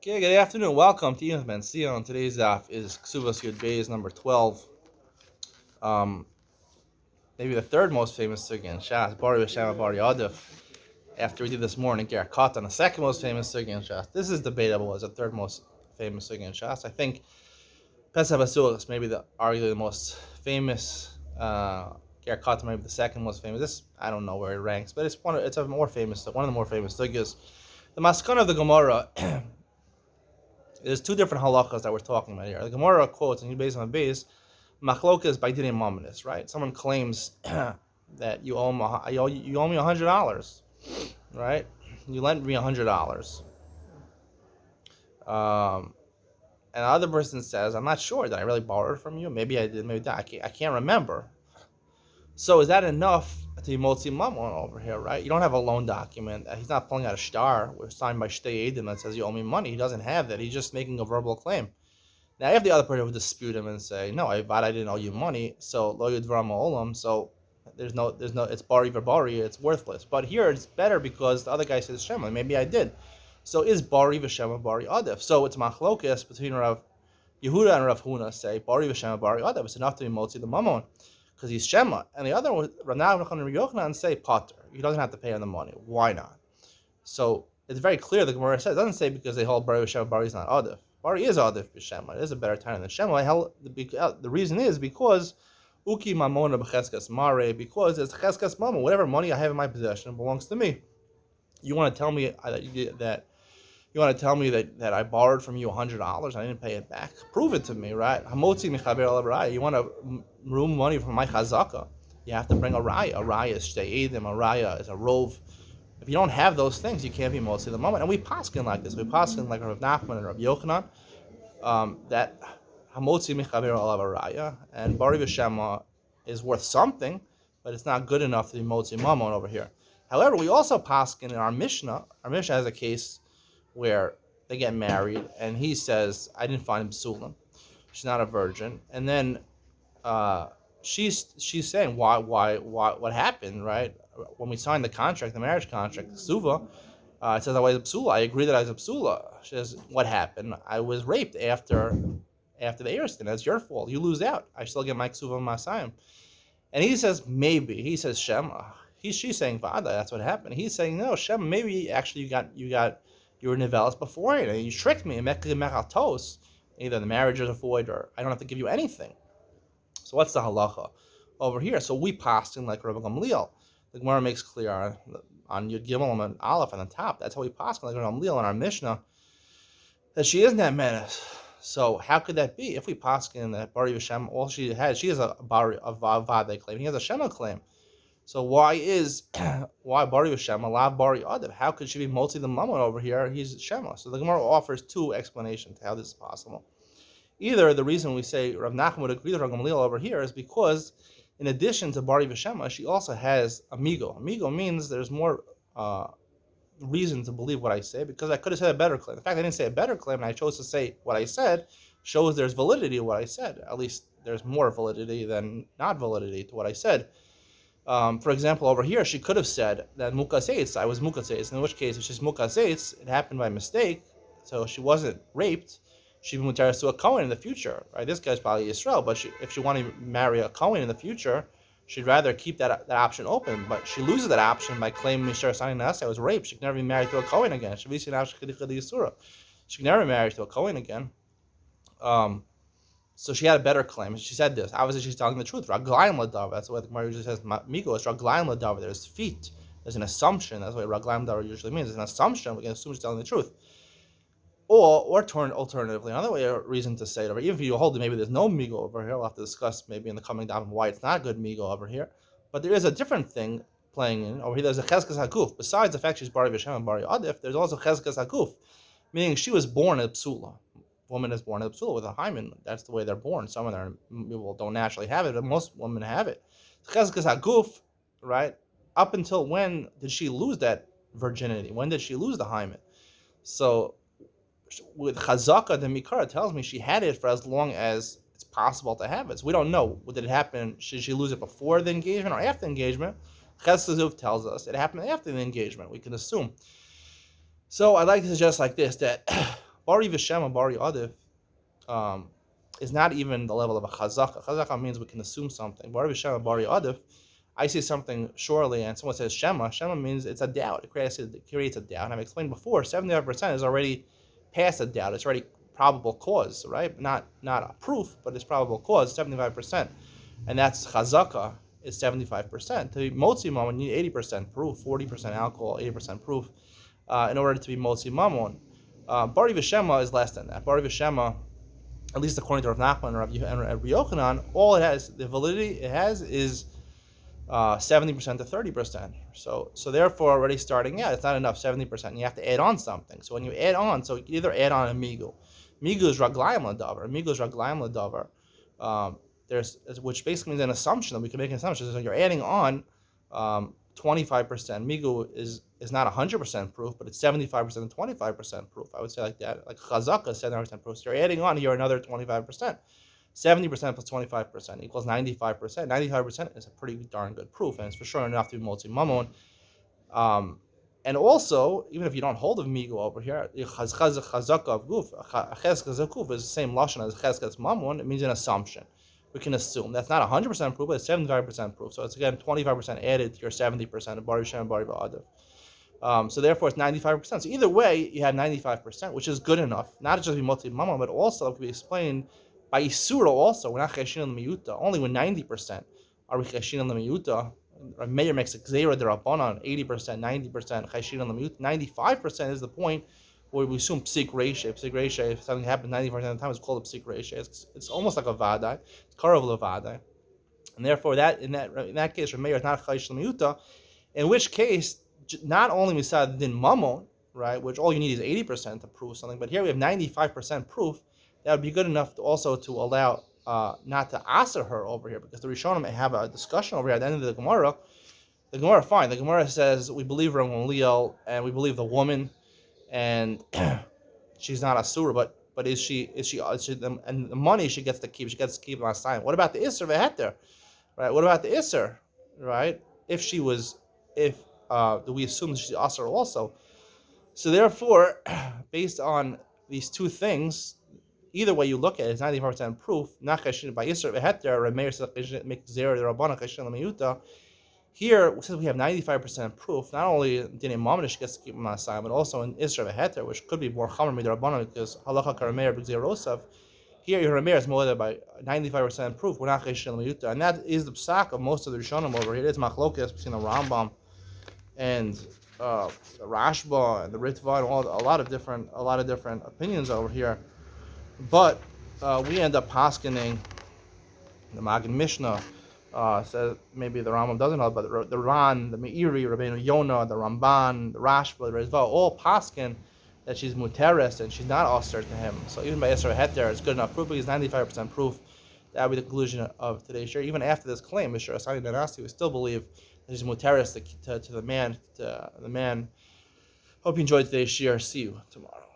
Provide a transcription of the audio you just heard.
Okay, good afternoon. Welcome to Iyun Benzion. Today's daf is Kesubos Yud Beis number 12. Um, Maybe the third most famous sugya in Shas, Bari V'Shema Bari Adif. After we did this morning, Ger Katan, the second most famous sugya in Shas. This is debatable as the third most famous sugya in Shas. I think Pesach Basul is maybe arguably the most famous. Ger Katan maybe the second most famous. This I don't know where it ranks, but it's a more famous, one of the more famous sugyas. The maskana of the Gemara. There's two different halachas that we're talking about here. The Gemara quotes, and you base on base, machlokas by dinim mominus, right? Someone claims that you owe me $100, right? You lent me $100, and the other person says, I'm not sure. Did I really borrow it from you? Maybe I did. Maybe not. I can't remember. So is that enough to be motzi mamon over here, right? You don't have a loan document. He's not pulling out a star signed by shtei edim that says you owe me money. He doesn't have that. He's just making a verbal claim. Now, if the other person would dispute him and say, "No, I didn't owe you money," so lo yudvar ma'olam, so there's no, it's bari v'bari, it's worthless. But here it's better because the other guy says shema. Maybe I did. So is bari v'shema bari adif? So it's machlokas between Rav Yehuda and Rav Huna say bari v'shema bari adif. It's enough to be motzi the mamon because he's shema, and the other one, Rav Nachman and Rav Yochanan say pater. He doesn't have to pay him the money. Why not? So it's very clear. The Gemara says it doesn't say because they hold bari v'shema bari is not adif. Bari is adif b'shema. It is a better time than shema. The reason is because uki mamona b'cheskas mare, because it's cheskas mamon. Whatever money I have in my possession belongs to me. You want to tell me that I borrowed from you $100? I didn't pay it back. Prove it to me, right? Hamotzi michaber al raya. You want to remove money from my chazaka? You have to bring a raya. A raya is shtei edim. A raya is a rov. If you don't have those things, you can't be motzi the moment. And we paskin like this. We paskin like Rav Nachman and Rav Yochanan that hamotzi michaber al raya and bari v'shema is worth something, but it's not good enough to be motzi mamon over here. However, we also paskin in our Mishnah. Our Mishnah has a case where they get married, and he says, "I didn't find him psulim. She's not a virgin." And then she's saying, "Why? What happened? Right? When we signed the contract, the marriage contract, the suva, it says I was a psula. I agree that I was a psula." She says, "What happened? I was raped after the Eriston. That's your fault. You lose out. I still get my ksuva and masayim." And he says, "Maybe." He says, "Shema." She's saying, "Vada." That's what happened. He's saying, "No, Shema. Maybe actually you were nivelis before it, and you tricked me. Either the marriage is a void, or I don't have to give you anything." So what's the halacha over here? So we passed in like Rabbi Gamliel. The Gemara makes clear on Yud Gimel and Aleph on the top. That's how we passed like Rabbi Gamliel in our Mishnah that she isn't that menace. So how could that be? If we passed in that Bari V'Shem, all she has a Bari of Vade claim. He has a Shema claim. So why Bari Shema, La Bari Adib? How could she be multi the Mammon over here? He's Shema. So the Gemara offers two explanations to how this is possible. Either the reason we say Rav Nachman would agree with Rav Gamliel over here is because in addition to Bari V'Shema, she also has Amigo. Amigo means there's more reason to believe what I say because I could have said a better claim. The fact I didn't say a better claim and I chose to say what I said shows there's validity to what I said. At least there's more validity than not validity to what I said. For example, over here, she could have said that mukaseitz, I was mukaseitz, in which case, if she's mukaseitz, it happened by mistake, so she wasn't raped, she'd be mutaris to a Kohen in the future, right? This guy's probably Yisrael, but if she wanted to marry a Kohen in the future, she'd rather keep that option open, but she loses that option by claiming Mishar Sani Nasa, I was raped, she can never be married to a Kohen again, she can never be married to a Kohen again. So she had a better claim. She said this. Obviously, she's telling the truth. Raglayim ladav. That's what the Gemara usually says. Migo is raglayim ladav. There's feet. There's an assumption. That's what raglayim ladav usually means. There's an assumption. We can assume she's telling the truth. Or alternatively, another way, a reason to say it over. Even if you hold it, maybe there's no migo over here. We'll have to discuss maybe in the coming down why it's not a good migo over here. But there is a different thing playing in over here. There's a cheskas haguf. Besides the fact she's bari v'shem and bari adif, there's also cheskas haguf, meaning she was born a psula. Woman is born a psula with a hymen. That's the way they're born. Some of them people don't naturally have it, but most women have it. Cheskas haguf, right? Up until when did she lose that virginity? When did she lose the hymen? So with chazaka, the mikara tells me she had it for as long as it's possible to have it. So we don't know. Did it happen? Should she lose it before the engagement or after the engagement? Cheskas tells us it happened after the engagement. We can assume. So I'd like to suggest like this that Bari v'shema bari adif is not even the level of a chazaka. Chazaka means we can assume something. Bari v'shema bari adif, I say something surely, and someone says shema. Shema means it's a doubt. It creates a doubt. And I've explained before, 75% is already past a doubt. It's already probable cause, right? Not a proof, but it's probable cause. 75%, and that's chazaka is 75%. To be motzi mamon, you need 80% proof, 40% alcohol, 80% proof, in order to be motzi mamon. Bari v'shema is less than that. Bari v'shema, at least according to Rav Nachman and Rabbi Yochanan, all it has, the validity it has is 70% to 30%. So therefore, already starting out, it's not enough. 70%. You have to add on something. So when you add on, so you can either add on a migu. Migu is raglayim ladavar. Migu is raglayim ladavar. Which basically means an assumption that we can make an assumption. So you're adding on 25%. Migu is not 100% proof, but it's 75% and 25% proof. I would say like that. Like chazaka is 75% proof. So you're adding on here another 25%. 70% plus 25% equals 95%. 95% is a pretty darn good proof, and it's for sure enough to be motzi mamon. And also, even if you don't hold of migu over here, chazaka of guf, cheskas of guf is the same lashon as cheskas mamon. It means an assumption. We can assume that's not 100% proof, but it's 75% proof. So it's again 25% added to your 70% of bari shem bari ba'adav. So therefore, it's 95%. So either way, you have 95%, which is good enough. Not just to be motzi mamon, but also it can be explained by Isura also, we're not cheshin on the miyuta. Only with 90% are we cheshin on the miyuta. Meir makes a gzeira derabanan, 80%, 90% cheshin on the miyuta. 95% is the point where we assume psik reisha. Psik reisha, if something happens 90% of the time, it's called a psik reisha. It's almost like a vadai. It's karav levadai. And therefore, in that case, Meir is not cheshin on the miyuta. In which case, not only we said din mamon, right, which all you need is 80% to prove something, but here we have 95% proof. That would be good enough also to allow not to answer her over here, because the Rishonim may have a discussion over here at the end of the Gemara. The Gemara, fine. The Gemara says we believe her in Leo, and we believe the woman, and she's not a surah, but is she and the money she gets to keep. She gets to keep last time. What about the Isser Veheter? Right? What about the Isser? Right? Do we assume that she's Asr also? So therefore, based on these two things, either way you look at it, it's 95% proof. Not cheshin by Yisr v'heter. Rameir says make zero the Rabbana cheshin l'miyuta. Here, since we have 95% proof, not only Dinei Mamonish gets to keep him on side, but also in Isra v'heter, which could be more chamer mid Rabbana because halacha karameir b'gzerosav. Here, your Rameir is more by 95% proof. We're not cheshin l'miyuta, and that is the psak of most of the Rishonim over here. It's machlokas between the Rambam and the Rashba and the Ritva and a lot of different opinions over here. But we end up paskening, the Maggid Mishnah says, maybe the Rambam doesn't know, but the Ran, the Meiri, Rabbeinu Yonah, the Ramban, the Rashba, the Ritva, all pasken that she's muteres and she's not osir to him. So even by Yisra Heter, it's good enough proof, because 95% proof. That would be the conclusion of today's share. Even after this claim, Mr. Asani Danasti, we still believe that she's muteres to the man. Hope you enjoyed today's share. See you tomorrow.